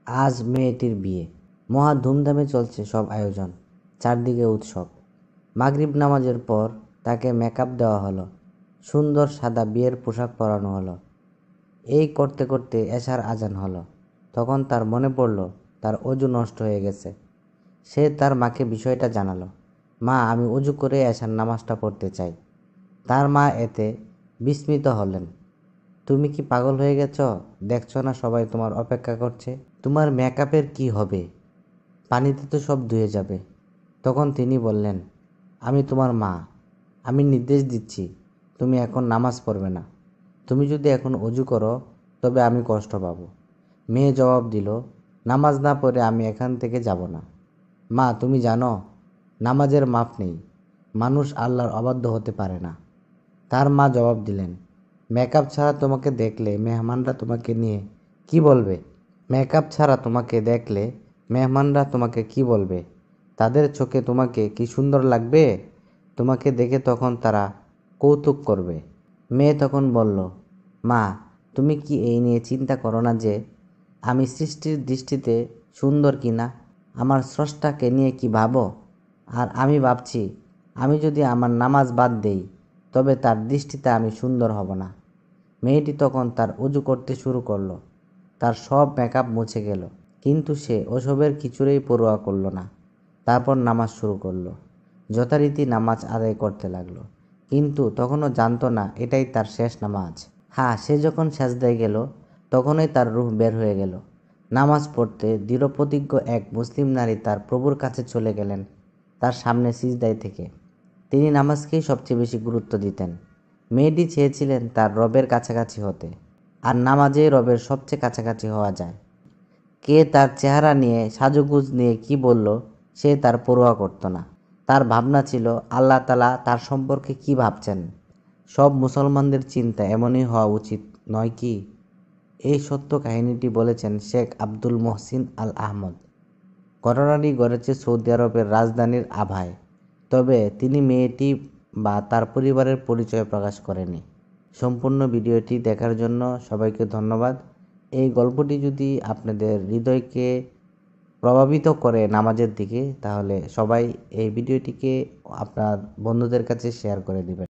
আজ মেয়েটির বিয়ে। মহা ধুমধামে চলছে সব আয়োজন, চারদিকে উৎসব। মাগরিব নামাজের পর তাকে মেকআপ দেওয়া হলো, সুন্দর সাদা বিয়ের পোশাক পরানো হলো। এই করতে করতে এশার আজান হলো। তখন তার মনে পড়ল তার অজু নষ্ট হয়ে গেছে। সে তার মাকে বিষয়টা জানালো। মা, আমি অজু করে এশার নামাজটা পড়তে চাই। তার মা এতে বিস্মিত হলেন। তুমি কি পাগল হয়ে গেছ? দেখছো না সবাই তোমার অপেক্ষা করছে? তোমার মেকআপের কি হবে? পানিতে তো সব ধুয়ে যাবে। তখন তিনি বললেন, আমি তোমার মা, আমি নির্দেশ দিচ্ছি, তুমি এখন নামাজ পড়বে না। তুমি যদি এখন অজু করো তবে আমি কষ্ট পাব। মেয়ে জবাব দিল, নামাজ না পড়ে আমি এখান থেকে যাব না। মা, তুমি জানো নামাজের মাপ নেই, মানুষ আল্লাহর অবাধ্য হতে পারে না। তার মা জবাব দিলেন, মেকআপ ছাড়া তোমাকে দেখলে মেহমানরা তোমাকে নিয়ে কি বলবে? মেকআপ ছাড়া তোমাকে দেখলে মেহমানরা তোমাকে কি বলবে? তাদের চোখে তোমাকে কি সুন্দর লাগবে? তোমাকে দেখে তখন তারা কৌতুক করবে। মেয়ে তখন বলল, মা, তুমি কি এই নিয়ে চিন্তা করো না যে আমি সৃষ্টির দৃষ্টিতে সুন্দর কি না? আমার স্রষ্টাকে নিয়ে কি ভাবো? আর আমি ভাবছি, আমি যদি আমার নামাজ বাদ দেই তবে তার দৃষ্টিতে আমি সুন্দর হব না। মেয়েটি তখন তার অজু করতে শুরু করলো। তার সব মেকআপ মুছে গেল, কিন্তু সে ওসবের কিছুরই পরোয়া করলো না। তারপর নামাজ শুরু করলো। যথারীতি নামাজ আদায় করতে লাগলো, কিন্তু তখনও জানতো না এটাই তার শেষ নামাজ। সে যখন সেজদায় গেল তখনই তার রূহ বের হয়ে গেল। নামাজ পড়তে দৃঢ়প্রতিজ্ঞ এক মুসলিম নারী তার প্রভুর কাছে চলে গেলেন তার সামনে সিজদায় থেকে। তিনি নামাজকেই সবচেয়ে বেশি গুরুত্ব দিতেন। মেয়েটি চেয়েছিলেন তার রবের কাছাকাছি হতে, আর নামাজেই রবের সবচেয়ে কাছাকাছি হওয়া যায়। কে তার চেহারা নিয়ে সাজুগুজ নিয়ে কি বলল সে তার পরোয়া করত না। তার ভাবনা ছিল আল্লাহ তাআলা তার সম্পর্কে কি ভাবছেন। সব মুসলমানদের চিন্তা এমনই হওয়া উচিত নয় কি? এই সত্য কাহিনীটি বলেছেন শেখ আব্দুল মহসিন আল আহমদ। ঘটনাটি ঘটেছে সৌদি আরবের রাজধানীর আভায়। তবে তিনি মেয়েটি বা তার পরিবারের পরিচয় প্রকাশ করেনি। সম্পূর্ণ ভিডিওটি দেখার জন্য সবাইকে ধন্যবাদ। এই গল্পটি যদি আপনাদের হৃদয়কে প্রভাবিত করে নামাজের দিকে, তাহলে সবাই এই ভিডিওটিকে আপনার বন্ধুদের কাছে শেয়ার করে দিবেন।